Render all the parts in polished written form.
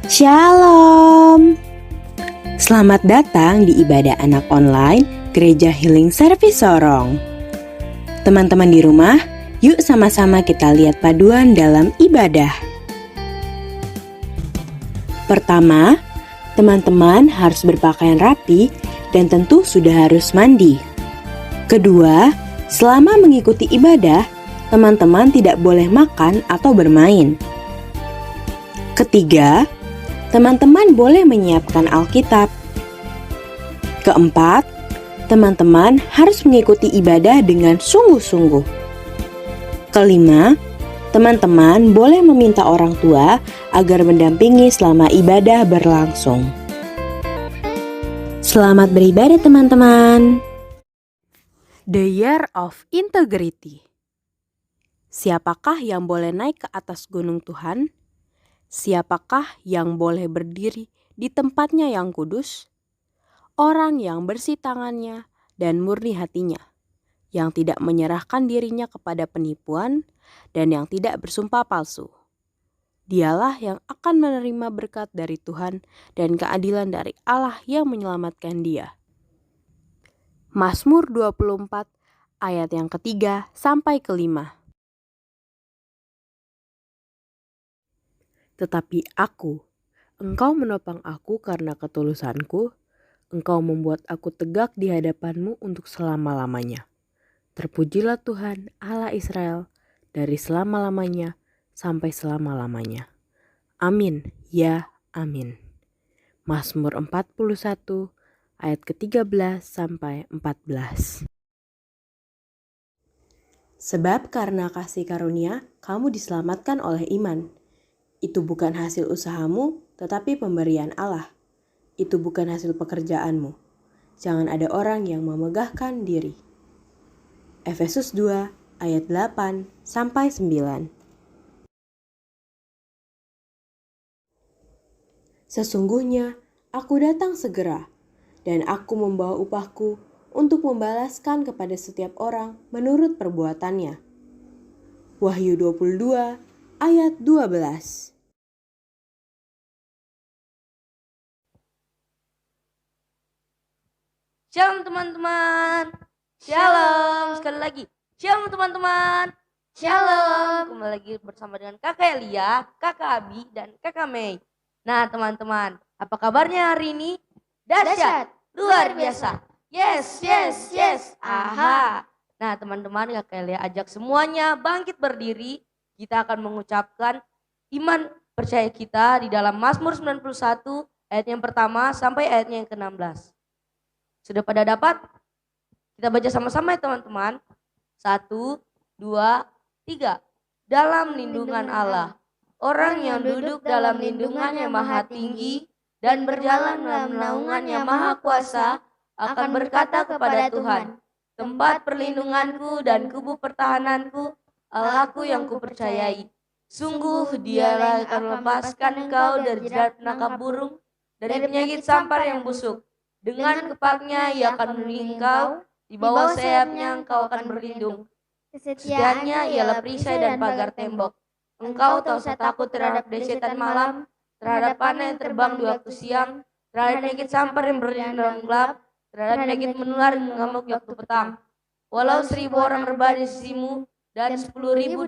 Shalom. Selamat datang di ibadah anak online Gereja Healing Service Sorong. Teman-teman di rumah, yuk sama-sama kita lihat paduan dalam ibadah. Pertama, teman-teman harus berpakaian rapi dan tentu sudah harus mandi. Kedua, selama mengikuti ibadah, teman-teman tidak boleh makan atau bermain. Ketiga, teman-teman boleh menyiapkan Alkitab. Keempat, teman-teman harus mengikuti ibadah dengan sungguh-sungguh. Kelima, teman-teman boleh meminta orang tua agar mendampingi selama ibadah berlangsung. Selamat beribadah teman-teman. The Year of Integrity. Siapakah yang boleh naik ke atas gunung Tuhan? Siapakah yang boleh berdiri di tempatnya yang kudus? Orang yang bersih tangannya dan murni hatinya, yang tidak menyerahkan dirinya kepada penipuan dan yang tidak bersumpah palsu. Dialah yang akan menerima berkat dari Tuhan dan keadilan dari Allah yang menyelamatkan dia. Mazmur 24 ayat yang ketiga sampai kelima. Tetapi aku, Engkau menopang aku karena ketulusanku, Engkau membuat aku tegak di hadapanmu untuk selama-lamanya. Terpujilah Tuhan Allah Israel dari selama-lamanya sampai selama-lamanya. Amin, ya amin. Mazmur 41 ayat ke-13 sampai 14. Sebab karena kasih karunia, kamu diselamatkan oleh iman. Itu bukan hasil usahamu, tetapi pemberian Allah. Itu bukan hasil pekerjaanmu. Jangan ada orang yang memegahkan diri. Efesus 2 ayat 8 sampai 9. Sesungguhnya aku datang segera, dan aku membawa upahku untuk membalaskan kepada setiap orang menurut perbuatannya. Wahyu 22 ayat 12. Shalom teman-teman. Shalom. Sekali lagi. Shalom teman-teman. Shalom. Kembali lagi bersama dengan Kakak Elia, Kakak Abi, dan Kakak Mei. Nah teman-teman, apa kabarnya hari ini? Dahsyat. Luar biasa. Yes. Aha. Nah teman-teman, Kakak Elia ajak semuanya bangkit berdiri. Kita akan mengucapkan iman percaya kita di dalam Mazmur 91 ayat yang pertama sampai ayatnya yang ke-16. Sudah pada dapat? Kita baca sama-sama ya teman-teman. 1, 2, 3. Dalam lindungan Allah. Orang yang duduk dalam lindungannya maha tinggi dan berjalan dalam naungannya maha kuasa akan berkata kepada Tuhan, tempat perlindunganku dan kubu pertahananku, Allahku yang kupercayai. Sungguh dialah akan melepaskan engkau dari jerat penangkap burung, dari penyakit sampar yang busuk. Dengan kepaknya ia akan melindungi engkau, di bawah sayapnya engkau akan berlindung. Kesetiaannya ialah perisai dan pagar tembok. Engkau tak usah takut terhadap desetan malam, terhadap panah yang terbang di waktu siang, terhadap penyakit sampar yang berjalan dalam gelap, terhadap penyakit menular yang mengamuk di waktu petang. Walau 1.000 orang rebah di sisimu dan 10.000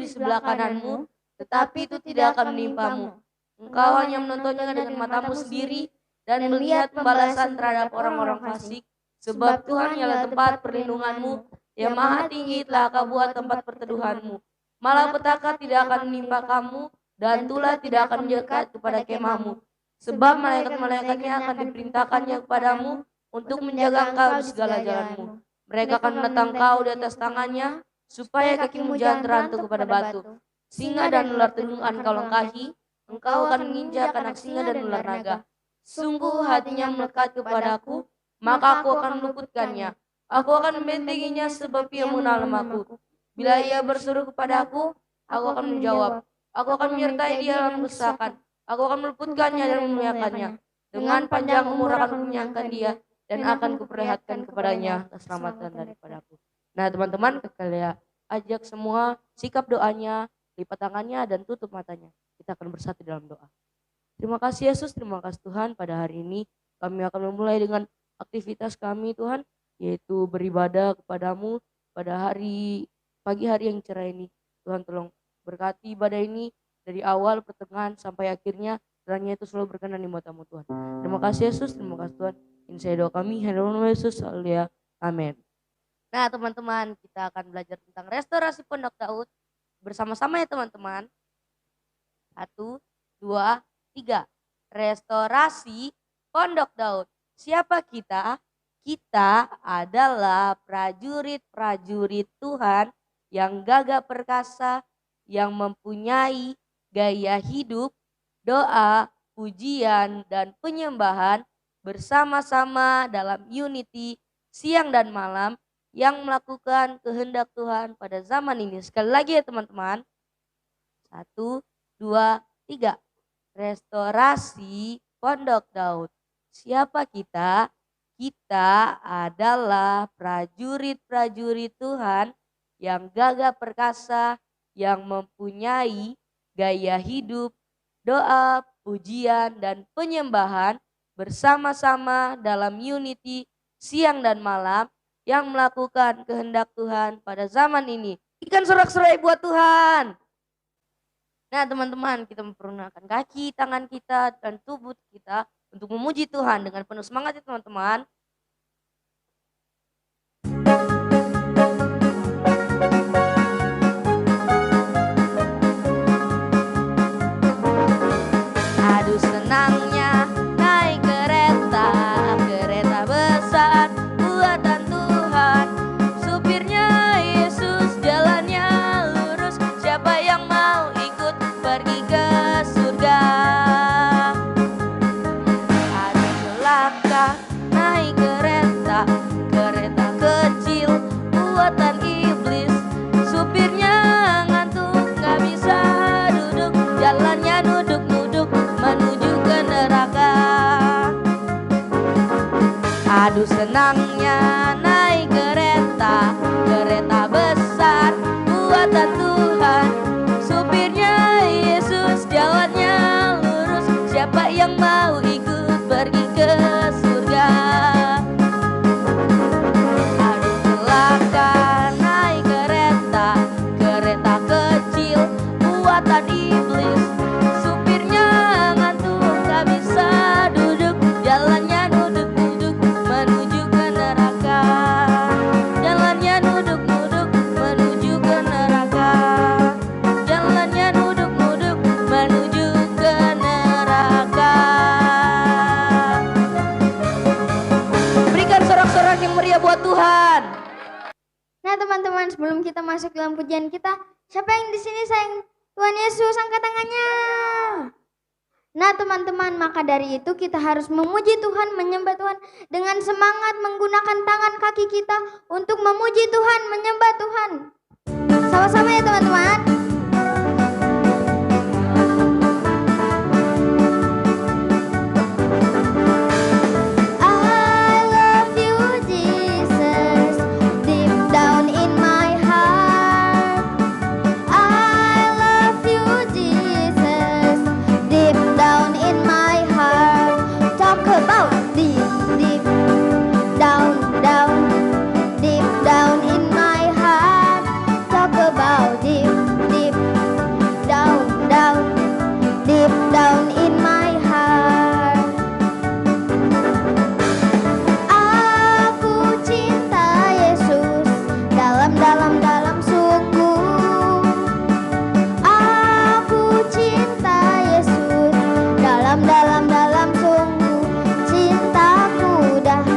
di sebelah kananmu, tetapi itu tidak akan menimpamu. Engkau hanya menontonnya dengan matamu sendiri dan melihat pembalasan terhadap orang-orang fasik, sebab Tuhan ialah tempat perlindunganmu, yang maha tinggi telah kau buat tempat perteduhanmu. Malapetaka tidak akan menimpa kamu, dan tulah tidak akan mendekat kepada kemahmu. Sebab malaikat-malaikatnya akan diperintahkannya kepadamu untuk menjaga engkau di segala jalanmu. Mereka akan menentang kau di atas tangannya, supaya kakimu jangan terantuk kepada batu. Singa dan ular tedungan kau lengkahi, engkau akan menginjak anak singa dan ular naga. Sungguh hatinya melekat kepadaku, maka aku akan meluputkannya. Aku akan membentenginya sebab ia mengenal namaku. Bila ia berseru kepadaku, aku akan menjawab. Aku akan menyertai dia dalam kesesakan. Aku akan meluputkannya dan memuliakannya. Dengan panjang umur akan kunyangkan dia dan akan kuperlihatkan kepadanya keselamatan daripadaku. Nah teman-teman, kalian ajak semua sikap doanya, lipat tangannya dan tutup matanya. Kita akan bersatu dalam doa. Terima kasih Yesus, terima kasih Tuhan, pada hari ini kami akan memulai dengan aktivitas kami Tuhan, yaitu beribadah kepadamu pada pagi hari yang cerah ini. Tuhan tolong berkati ibadah ini dari awal, pertengahan, sampai akhirnya, kiranya itu selalu berkenan di matamu Tuhan. Terima kasih Yesus, terima kasih Tuhan. Ini saya doa kami, hanya dalam nama Yesus, haleluya, amin. Nah teman-teman, kita akan belajar tentang restorasi Pondok Daud bersama-sama ya teman-teman. 1, 2, 3. Restorasi Pondok Daud. Siapa kita? Kita adalah prajurit-prajurit Tuhan yang gagah perkasa, yang mempunyai gaya hidup, doa, pujian, dan penyembahan bersama-sama dalam unity siang dan malam, yang melakukan kehendak Tuhan pada zaman ini. Sekali lagi ya teman-teman. 1, 2, 3. Restorasi Pondok Daud. Siapa kita? Kita adalah prajurit-prajurit Tuhan yang gagah perkasa, yang mempunyai gaya hidup, doa, pujian, dan penyembahan bersama-sama dalam unity siang dan malam, yang melakukan kehendak Tuhan pada zaman ini. Ikan sorak-sorai buat Tuhan. Nah teman-teman, kita mempergunakan kaki, tangan kita, dan tubuh kita untuk memuji Tuhan dengan penuh semangat ya teman-teman. Aduh senangnya naik kereta besar buatan Tuhan. Supirnya Yesus, jalannya lurus. Siapa yang mau ikut pergi ke surga? Aduh celaka naik kereta kecil buatan iblis. Supirnya ngantuk, gak bisa duduk. Jalannya nuduk-nuduk menuju ke neraka. Aduh senangnya naik kereta besar buatan Tuhan. Supirnya Yesus, jalannya lurus. Siapa yang mau ikut pergi ke surga? Aduh celaka naik kereta kecil buatan iblis. Supirnya ngantuk, gak bisa duduk. Jalannya nuduk-nuduk menuju ke neraka. Jalannya nuduk-nuduk menuju ke neraka. Jalannya nuduk-nuduk menuju ke neraka. Berikan sorak-sorak yang meriah buat Tuhan. Nah teman-teman, sebelum kita masuk dalam pujian kita, siapa yang di sini sayang Tuhan Yesus? Angkat tangannya. Nah teman-teman, maka dari itu kita harus memuji Tuhan, menyembah Tuhan dengan semangat, menggunakan tangan kaki kita untuk memuji Tuhan, menyembah Tuhan. Sama-sama ya teman-teman. I love you Jesus, deep down in my heart. I love you Jesus, deep down in my heart. Talk about deep down, deep down in my heart. Talk about deep down, deep down in my heart. Aku cinta Yesus dalam sungguh. Aku cinta Yesus dalam sungguh. Cintaku dalam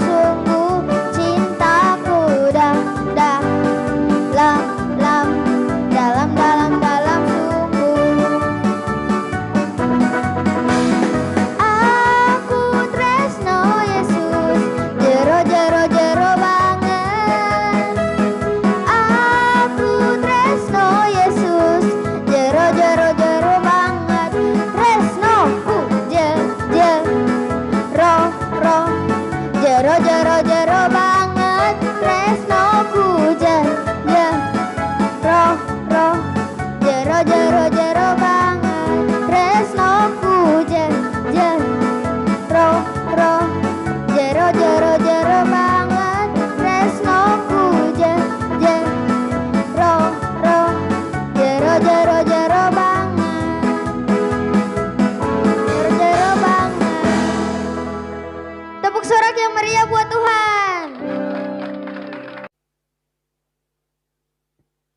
sungguh. Cintaku dalam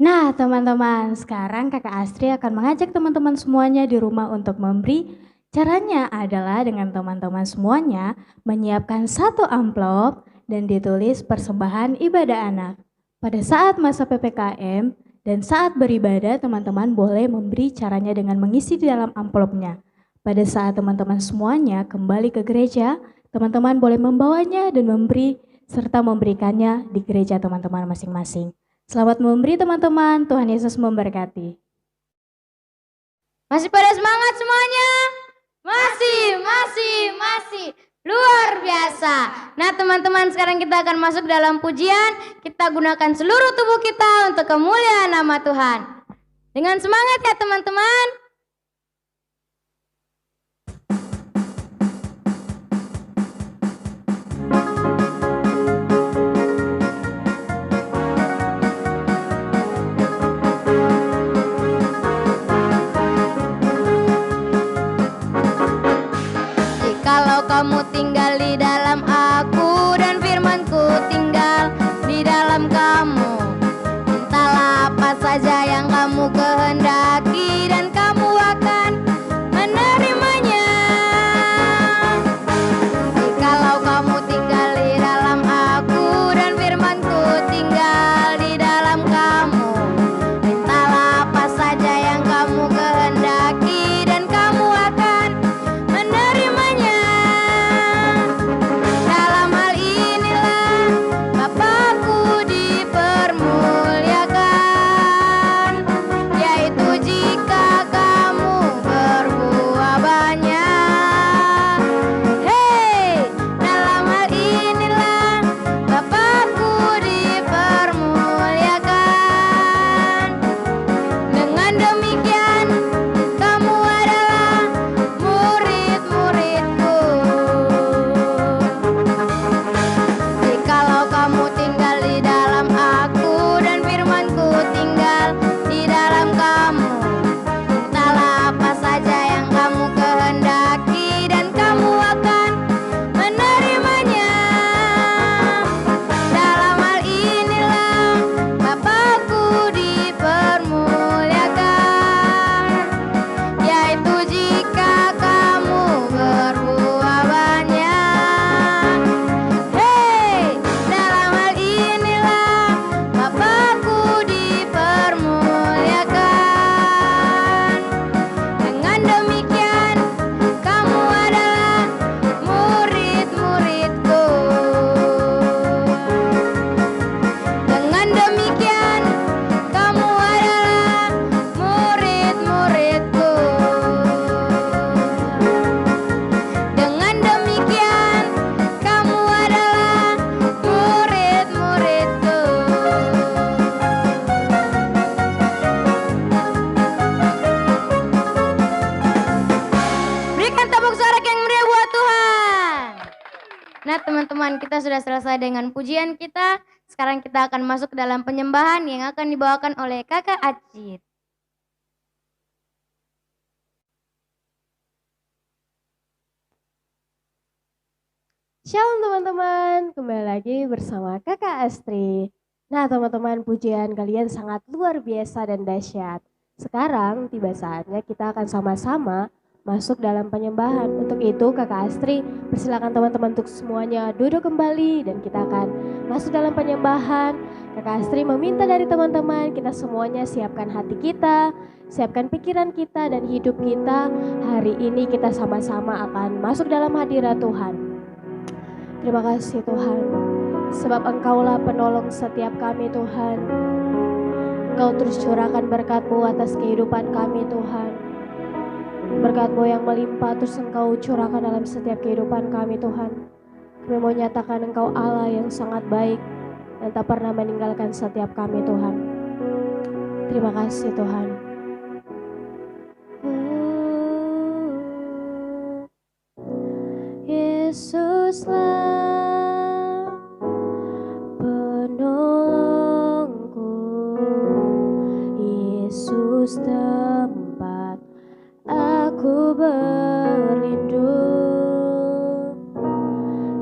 Nah, teman-teman, sekarang Kakak Astri akan mengajak teman-teman semuanya di rumah untuk memberi. Caranya adalah dengan teman-teman semuanya menyiapkan satu amplop dan ditulis persembahan ibadah anak. Pada saat masa PPKM dan saat beribadah, teman-teman boleh memberi caranya dengan mengisi di dalam amplopnya. Pada saat teman-teman semuanya kembali ke gereja, teman-teman boleh membawanya dan memberi serta memberikannya di gereja teman-teman masing-masing. Selamat memberi teman-teman, Tuhan Yesus memberkati. Masih pada semangat semuanya? Masih. Luar biasa. Nah teman-teman, sekarang kita akan masuk dalam pujian. Kita gunakan seluruh tubuh kita untuk kemuliaan nama Tuhan. Dengan semangat ya teman-teman. Jikalau kamu tinggal di dalam aku dan firmanku tinggal di dalam kamu, mintalah apa saja yang kamu kehendaki dan kamu akan menerimanya. Jikalau kamu tinggal di dalam aku dan firmanku tinggal di dalam kamu, mintalah apa saja yang kamu kehendaki dan kamu akan menerimanya. Dalam hal inilah Bapakku dipermuliakan, yaitu jika kamu berbuah banyak. Hei, dalam hal inilah Bapakku dipermuliakan. Dengan demikian kamu adalah murid-muridku. Jikalau kamu tinggal di dalam aku dan firmanku tinggal di dalam kamu, mintalah apa saja yang kamu kehendaki dan kamu akan menerimanya. Dalam hal inilah Bapakku dipermuliakan, yaitu jika kamu berbuah banyak. Hei, dalam hal inilah Bapakku dipermuliakan. Dengan demikian kamu adalah murid-muridku. Dengan demikian kamu adalah murid-muridku. Dengan demikian kamu adalah murid-muridku. Berikan tepuk sorak yang meriah buat Tuhan. Nah teman-teman, kita sudah selesai dengan pujian kita. Sekarang kita akan masuk ke dalam penyembahan yang akan dibawakan oleh Kakak Acit. Shalom teman-teman, kembali lagi bersama Kakak Astri. Nah teman-teman, pujian kalian sangat luar biasa dan dahsyat. Sekarang tiba saatnya kita akan sama-sama masuk dalam penyembahan. Untuk itu Kakak Astri persilakan teman-teman untuk semuanya duduk kembali dan kita akan masuk dalam penyembahan. Kakak Astri meminta dari teman-teman kita semuanya siapkan hati kita, siapkan pikiran kita dan hidup kita. Hari ini kita sama-sama akan masuk dalam hadirat Tuhan. Terima kasih Tuhan, sebab Engkaulah penolong setiap kami Tuhan. Engkau terus curahkan berkat-Mu atas kehidupan kami Tuhan. Berkat-Mu yang melimpah terus Engkau curahkan dalam setiap kehidupan kami Tuhan. Kami mau nyatakan Engkau Allah yang sangat baik dan tak pernah meninggalkan setiap kami Tuhan. Terima kasih Tuhan. Yesuslah penolongku, Yesus tempat aku berlindung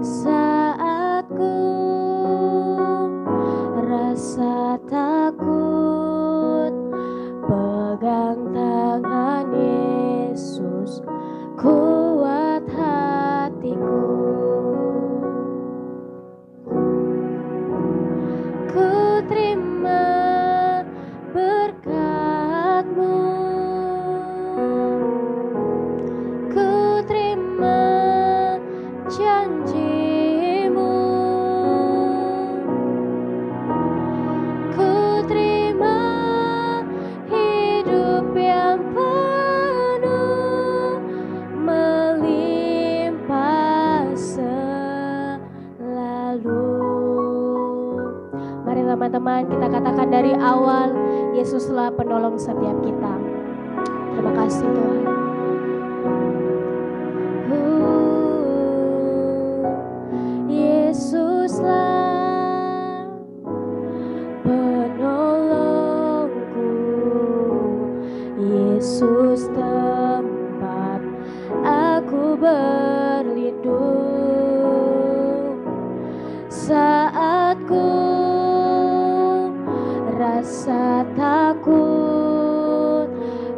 saat ku rasa takut. katakan dari awal, Yesuslah penolong setiap kita. Terima kasih Tuhan. Yesuslah penolongku, Yesus tempat aku berlindung saat ku rasa takut,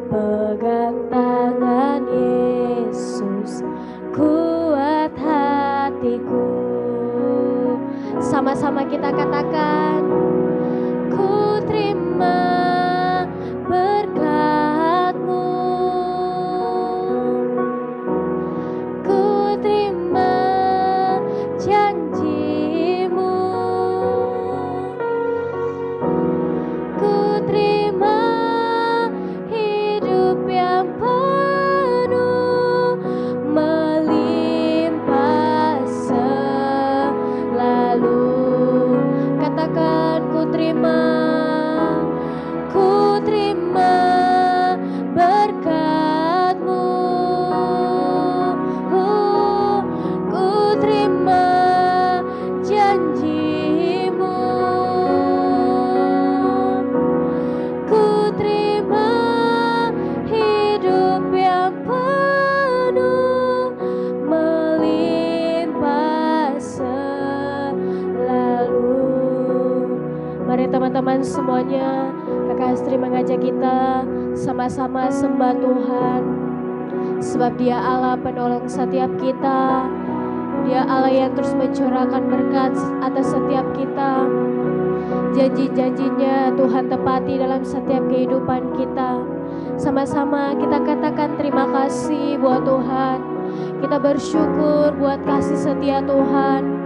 pegang tangan Yesus, kuat hatiku. Sama-sama kita katakan, ku terima berkat-Mu, ku terima janji-Mu, ku terima hidup yang penuh melimpah selalu. Katakan, ku terima berkat-Mu, ku terima janji-Mu, ku terima hidup yang penuh melimpah selalu. Mari teman-teman semuanya, Kakak Astri mengajak kita sama-sama sembah Tuhan, sebab Dia Allah penolong setiap kita. Dia Allah yang terus mencurahkan berkat atas setiap kita. Janji-janjinya Tuhan tepati dalam setiap kehidupan kita. Sama-sama kita katakan terima kasih buat Tuhan. Kita bersyukur buat kasih setia Tuhan.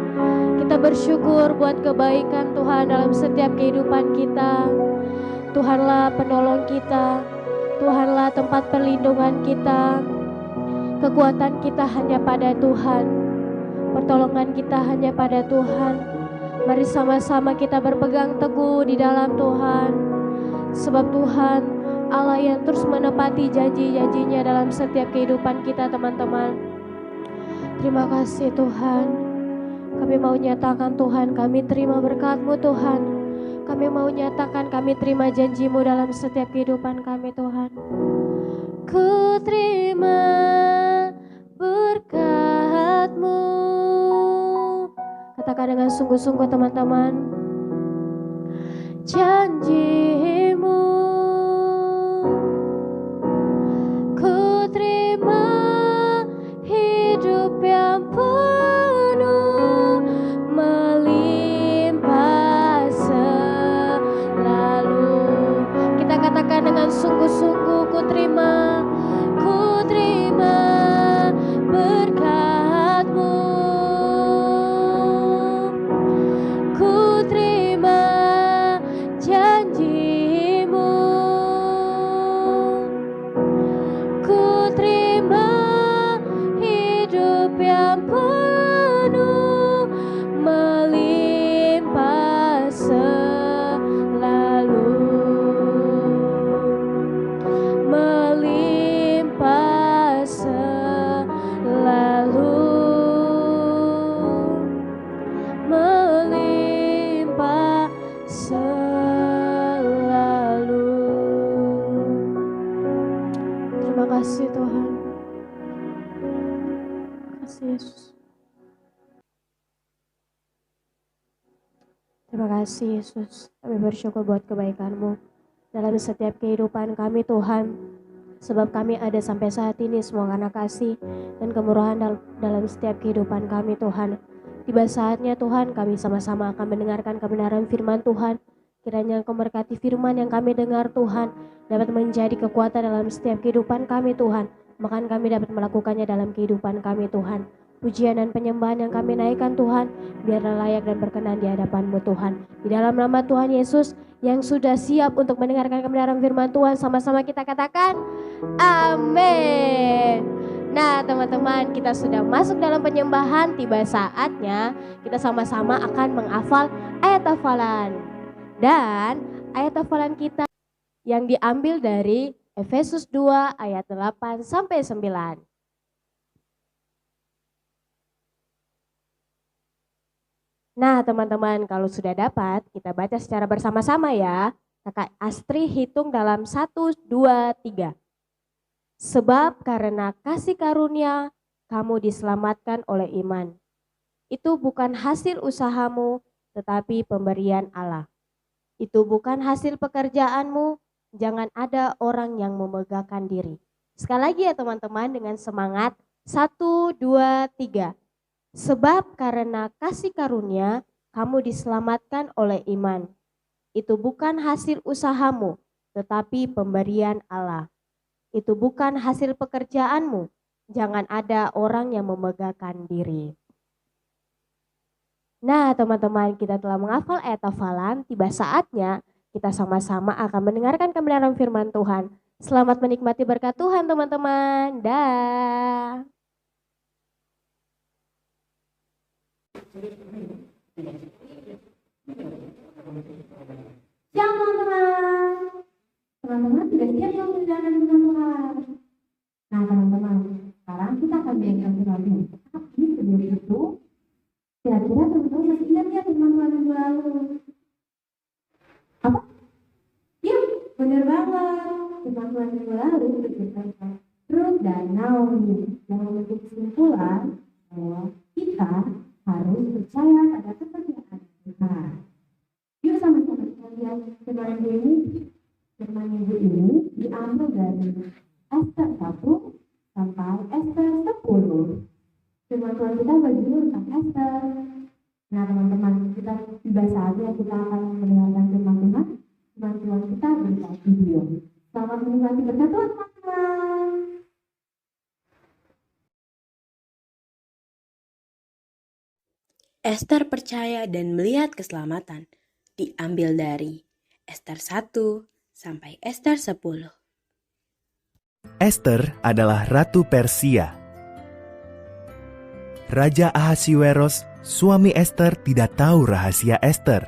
Kita bersyukur buat kebaikan Tuhan dalam setiap kehidupan kita. Tuhanlah penolong kita, Tuhanlah tempat perlindungan kita. Kekuatan kita hanya pada Tuhan, pertolongan kita hanya pada Tuhan. Mari sama-sama kita berpegang teguh di dalam Tuhan, sebab Tuhan Allah yang terus menepati janji-janjinya dalam setiap kehidupan kita teman-teman. Terima kasih Tuhan. Kami mau nyatakan Tuhan, kami terima berkat-Mu Tuhan. Kami mau nyatakan kami terima janji-Mu dalam setiap kehidupan kami Tuhan. Ku terima berkat-Mu. Katakan dengan sungguh-sungguh teman-teman. Janji-Mu, ku terima hidup yang penuh melimpah selalu. Kita katakan dengan sungguh-sungguh, ku terima berkat-Mu, ku terima janji-Mu, ku terima hidup yang penuh melimpah selalu, melimpah selalu, melimpah selalu. Terima kasih Tuhan. Terima kasih Yesus. Terima kasih Yesus. Kami bersyukur buat kebaikan-Mu dalam setiap kehidupan kami Tuhan. Sebab kami ada sampai saat ini semua karena kasih dan kemurahan dalam setiap kehidupan kami Tuhan. Tiba saatnya Tuhan kami sama-sama akan mendengarkan kebenaran firman Tuhan. Kiranya Engkau memberkati firman yang kami dengar Tuhan dapat menjadi kekuatan dalam setiap kehidupan kami Tuhan. Bahkan kami dapat melakukannya dalam kehidupan kami Tuhan. Pujian dan penyembahan yang kami naikkan Tuhan, biarlah layak dan berkenan di hadapan-Mu Tuhan. Di dalam nama Tuhan Yesus yang sudah siap untuk mendengarkan kebenaran firman Tuhan, sama-sama kita katakan amin. Nah teman-teman, kita sudah masuk dalam penyembahan. Tiba saatnya kita sama-sama akan menghafal ayat hafalan. Dan ayat hafalan kita yang diambil dari Efesus 2 ayat 8 sampai 9. Nah, teman-teman, kalau sudah dapat, kita baca secara bersama-sama ya. Kakak Astri hitung dalam 1, 2, 3. Sebab karena kasih karunia, kamu diselamatkan oleh iman. Itu bukan hasil usahamu, tetapi pemberian Allah. Itu bukan hasil pekerjaanmu, jangan ada orang yang memegahkan diri. Sekali lagi ya teman-teman dengan semangat. 1, 2, 3. Sebab karena kasih karunia, kamu diselamatkan oleh iman. Itu bukan hasil usahamu, tetapi pemberian Allah. Itu bukan hasil pekerjaanmu, jangan ada orang yang memegahkan diri. Nah teman-teman, kita telah menghafal ayat hafalan, tiba saatnya kita sama-sama akan mendengarkan kebenaran firman Tuhan. Selamat menikmati berkat Tuhan teman-teman. Dah. Siap teman-teman. Teman-teman sudah siap yang mendengarkan firman Tuhan. Nah teman-teman, sekarang kita akan mendengarkan firman Tuhan. Tapi sebelum itu, kira-kira teman-teman masih ingat ya firman Tuhan minggu lalu? Apa? Ya, benar banget. Firman Tuhan minggu lalu bercerita Ruth dan Naomi yang membentuk kesimpulan bahwa kita harus percaya pada kepercayaan Tuhan. Yuk sama-sama kita lihat firman minggu ini. Firman minggu ini diambil dari Ester 1 sampai Ester 10. Firman Tuhan kita berjudul tentang Ester. Nah teman-teman, kita tiba saatnya kita akan mendengarkan firman Tuhan. Firman Tuhan kita berupa video. Selamat menikmati berkat Tuhan teman-teman. Ester percaya dan melihat keselamatan. Diambil dari Ester 1 sampai Ester 10. Ester adalah Ratu Persia. Raja Ahasiweros, suami Ester, tidak tahu rahasia Ester.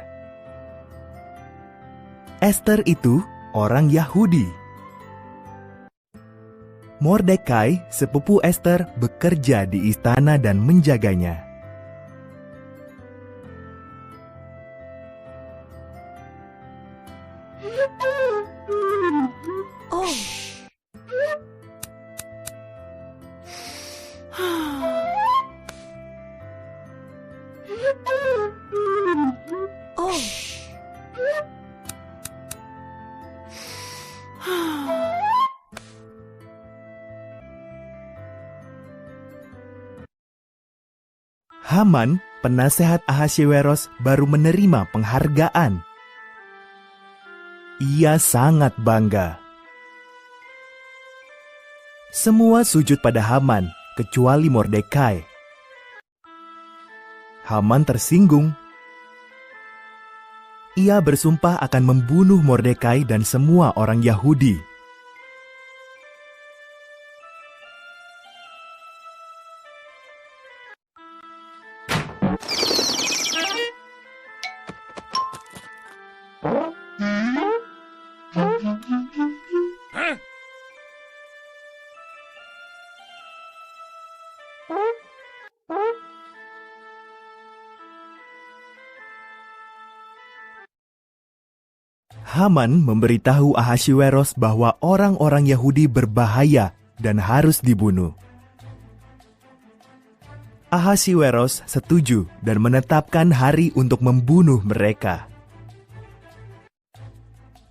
Ester itu orang Yahudi. Mordekai, sepupu Ester, bekerja di istana dan menjaganya. Haman, penasehat Ahasiweros, baru menerima penghargaan. Ia sangat bangga. Semua sujud pada Haman, kecuali Mordekai. Haman tersinggung. Ia bersumpah akan membunuh Mordekai dan semua orang Yahudi. Haman memberitahu Ahasiweros bahwa orang-orang Yahudi berbahaya dan harus dibunuh. Ahasiweros setuju dan menetapkan hari untuk membunuh mereka.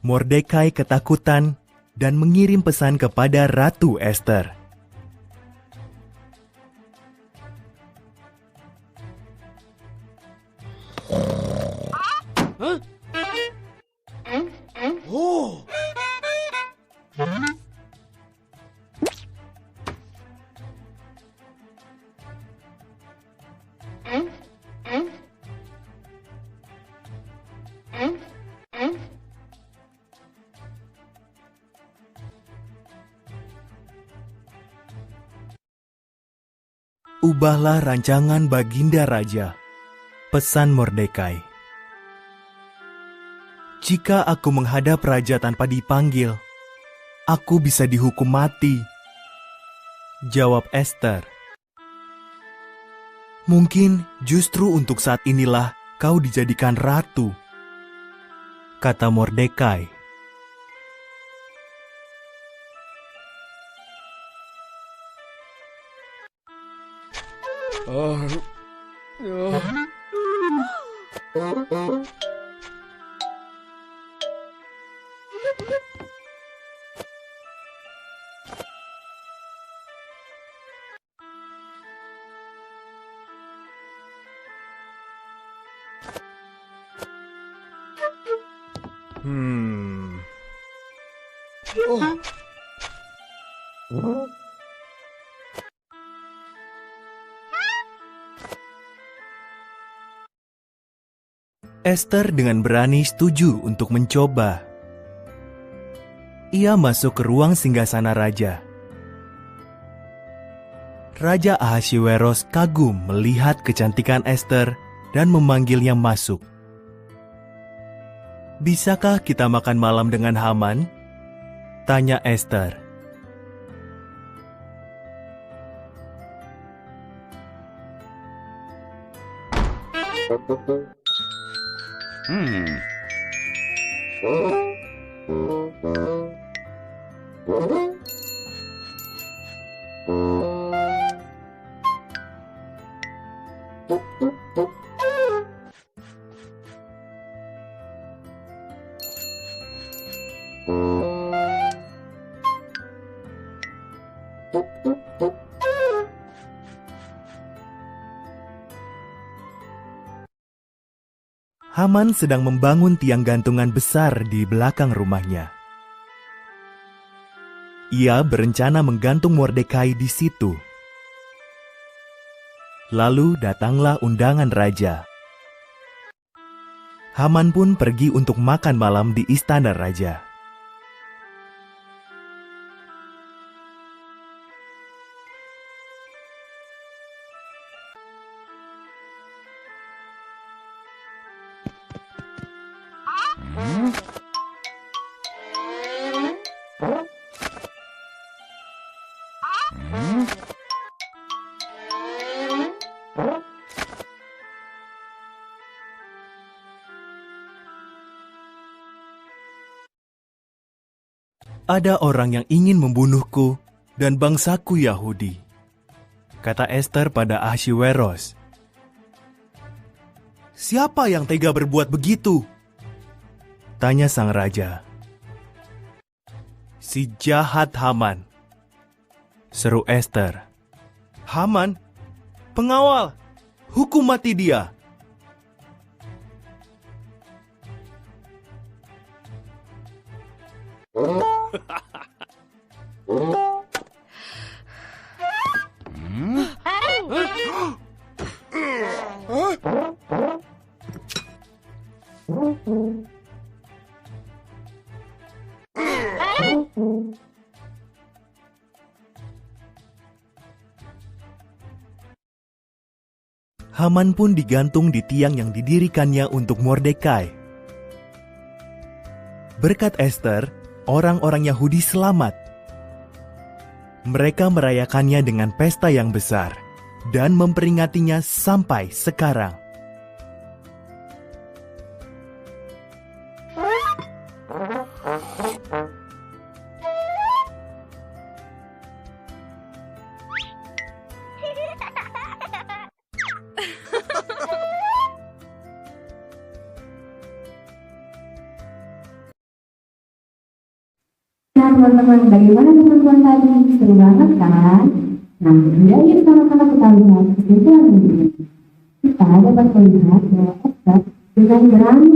Mordekai ketakutan dan mengirim pesan kepada Ratu Ester. Ubahlah rancangan Baginda Raja. Pesan Mordekai. Jika aku menghadap raja tanpa dipanggil, aku bisa dihukum mati. Jawab Esther. Mungkin justru untuk saat inilah kau dijadikan ratu, kata Mordekai. Esther dengan berani setuju untuk mencoba. Ia masuk ke ruang singgasana raja. Raja Ahasiweros kagum melihat kecantikan Esther dan memanggilnya masuk. Bisakah kita makan malam dengan Haman? Tanya Esther. Haman sedang membangun tiang gantungan besar di belakang rumahnya. Ia berencana menggantung Mordekai di situ. Lalu datanglah undangan raja. Haman pun pergi untuk makan malam di istana raja. Ada orang yang ingin membunuhku dan bangsaku Yahudi, kata Esther pada Ahasiweros. Siapa yang tega berbuat begitu? Tanya sang raja. Si jahat Haman, seru Esther. Haman, pengawal, hukum mati dia. Haman pun digantung di tiang yang didirikannya untuk Mordekai. Berkat Esther, orang-orang Yahudi selamat. Mereka merayakannya dengan pesta yang besar dan memperingatinya sampai sekarang. Nah teman-teman, bagaimana teman-teman tadi? Seru banget kan? Nah, yuk sama-sama kita lihat kesimpulan ini. Kita dapat melihat bahwa Esther dengan berani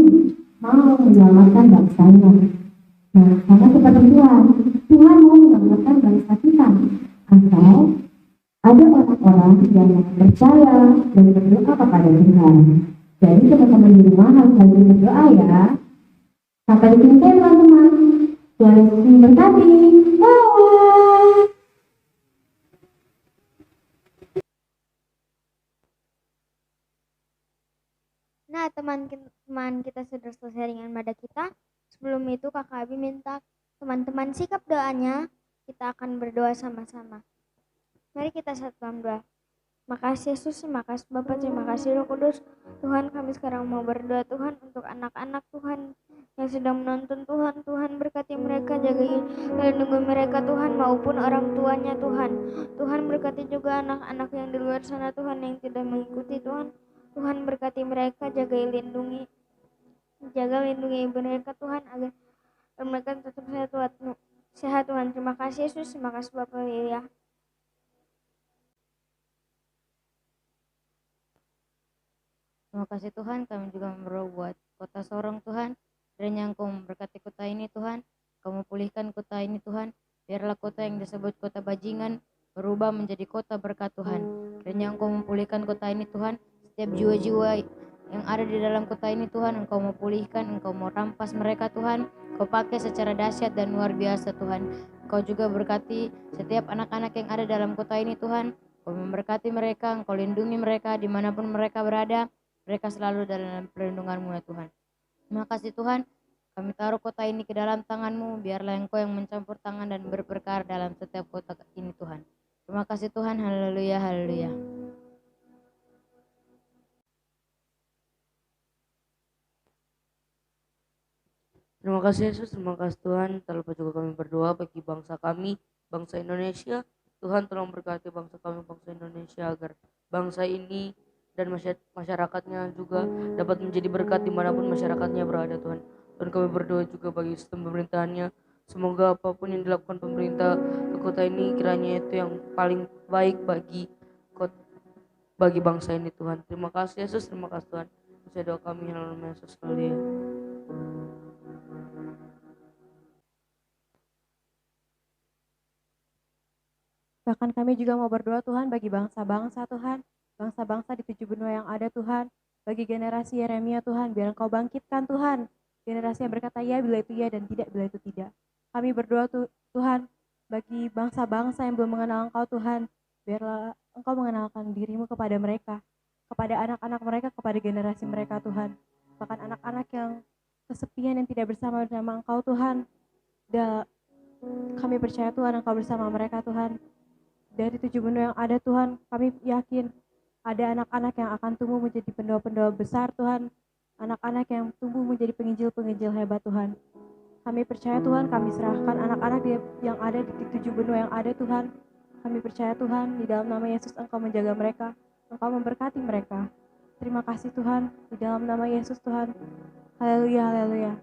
mau menyelamatkan bangsanya. Nah, sama seperti Tuhan mau menyelamatkan bangsa kita. Asal ada orang-orang yang percaya dan berdoa kepada Tuhan. Jadi teman-teman di rumah harus rajin berdoa ya. Sampai di sini teman-teman. Tuhan Yesus memberkati. Bye. Nah, teman-teman kita sudah selesai dengan ibadah kita. Sebelum itu Kakak Abi minta teman-teman sikap doanya. Kita akan berdoa sama-sama. Mari kita satu dalam doa. Makasih Yesus, terima kasih Bapak, terima kasih Roh Kudus. Tuhan, kami sekarang mau berdoa Tuhan untuk anak-anak Tuhan yang sedang menonton Tuhan. Tuhan berkati mereka, jaga lindungi mereka Tuhan maupun orang tuanya Tuhan. Tuhan berkati juga anak-anak yang di luar sana Tuhan yang tidak mengikuti Tuhan. Tuhan berkati mereka, jaga lindungi mereka Tuhan agar mereka tetap sehat Tuhan. Terima kasih Yesus, terima kasih Bapak ya. Terima kasih Tuhan, kami juga berdoa buat kota Sorong Tuhan. Kiranya Engkau memberkati kota ini Tuhan. Kau pulihkan kota ini Tuhan. Biarlah kota yang disebut kota bajingan berubah menjadi kota berkat Tuhan. Kiranya Engkau memulihkan kota ini Tuhan. Setiap jiwa-jiwa yang ada di dalam kota ini Tuhan, Engkau mau pulihkan, Engkau mau rampas mereka Tuhan. Kau pakai secara dahsyat dan luar biasa Tuhan. Engkau juga berkati setiap anak-anak yang ada dalam kota ini Tuhan. Kau memberkati mereka, Engkau lindungi mereka dimanapun mereka berada. Mereka selalu dalam perlindungan-Mu ya Tuhan. Terima kasih Tuhan, kami taruh kota ini ke dalam tangan-Mu, biarlah Engkau yang mencampur tangan dan berperkara dalam setiap kota ini Tuhan. Terima kasih Tuhan, haleluya, haleluya. Terima kasih Yesus, terima kasih Tuhan. Tak lupa juga kami berdoa bagi bangsa kami, bangsa Indonesia. Tuhan tolong berkati bangsa kami, bangsa Indonesia, agar bangsa ini dan masyarakatnya juga dapat menjadi berkat dimanapun masyarakatnya berada Tuhan. Dan kami berdoa juga bagi sistem pemerintahannya. Semoga apapun yang dilakukan pemerintah ke kota ini kiranya itu yang paling baik bagi bangsa ini Tuhan. Terima kasih Yesus, terima kasih Tuhan. Saya doa kami dalam nama Yesus. Haleluya. Bahkan kami juga mau berdoa Tuhan bagi bangsa-bangsa Tuhan. Bangsa-bangsa di 7 benua yang ada Tuhan. Bagi generasi Yeremia Tuhan, biar Engkau bangkitkan Tuhan. Generasi yang berkata ya bila itu ya dan tidak bila itu tidak. Kami berdoa Tuhan bagi bangsa-bangsa yang belum mengenal Engkau Tuhan. Biarlah Engkau mengenalkan dirimu kepada mereka. Kepada anak-anak mereka, kepada generasi mereka Tuhan. Bahkan anak-anak yang kesepian yang tidak bersama Engkau Tuhan. Kami percaya Tuhan Engkau bersama mereka Tuhan. Dari 7 benua yang ada Tuhan, kami yakin ada anak-anak yang akan tumbuh menjadi pendoa-pendoa besar Tuhan. Anak-anak yang tumbuh menjadi penginjil-penginjil hebat Tuhan. Kami percaya Tuhan, kami serahkan anak-anak yang ada di 7 benua yang ada Tuhan. Kami percaya Tuhan, di dalam nama Yesus Engkau menjaga mereka. Engkau memberkati mereka. Terima kasih Tuhan, di dalam nama Yesus Tuhan. Haleluya, haleluya.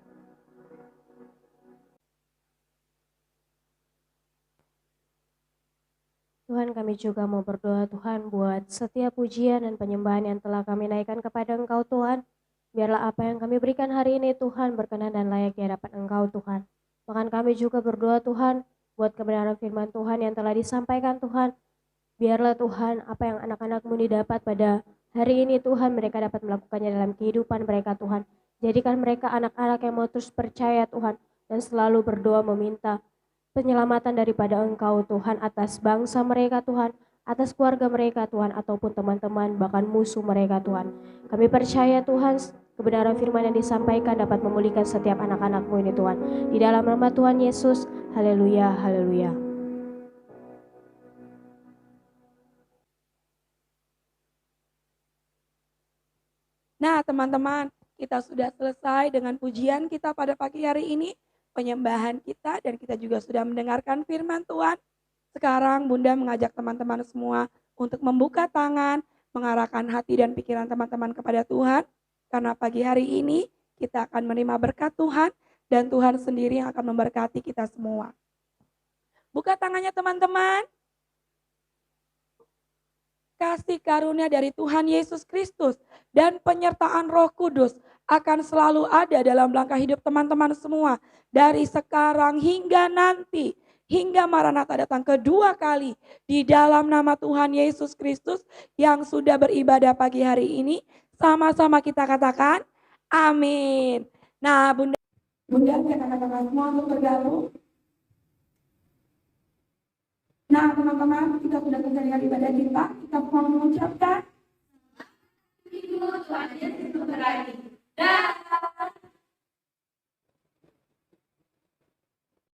Tuhan, kami juga mau berdoa Tuhan buat setiap pujian dan penyembahan yang telah kami naikkan kepada Engkau Tuhan. Biarlah apa yang kami berikan hari ini Tuhan berkenan dan layak di hadapan Engkau Tuhan. Bahkan kami juga berdoa Tuhan buat kebenaran firman Tuhan yang telah disampaikan Tuhan. Biarlah Tuhan apa yang anak-anak-Mu didapat pada hari ini Tuhan mereka dapat melakukannya dalam kehidupan mereka Tuhan. Jadikan mereka anak-anak yang mau terus percaya Tuhan dan selalu berdoa meminta penyelamatan daripada Engkau Tuhan atas bangsa mereka Tuhan, atas keluarga mereka Tuhan, ataupun teman-teman bahkan musuh mereka Tuhan. Kami percaya Tuhan kebenaran firman yang disampaikan dapat memulihkan setiap anak-anak-Mu ini Tuhan. Di dalam nama Tuhan Yesus, haleluya, haleluya. Nah teman-teman, kita sudah selesai dengan pujian kita pada pagi hari ini. Penyembahan kita dan kita juga sudah mendengarkan firman Tuhan. Sekarang Bunda mengajak teman-teman semua untuk membuka tangan, mengarahkan hati dan pikiran teman-teman kepada Tuhan. Karena pagi hari ini kita akan menerima berkat Tuhan dan Tuhan sendiri yang akan memberkati kita semua. Buka tangannya teman-teman. Kasih karunia dari Tuhan Yesus Kristus dan penyertaan Roh Kudus akan selalu ada dalam langkah hidup teman-teman semua. Dari sekarang hingga nanti, hingga Maranatha datang kedua kali di dalam nama Tuhan Yesus Kristus yang sudah beribadah pagi hari ini. Sama-sama kita katakan, amin. Nah Bunda ajak anak-anak semua untuk bergabung. Nah teman-teman, kita sudah selesai dengan ibadah kita semua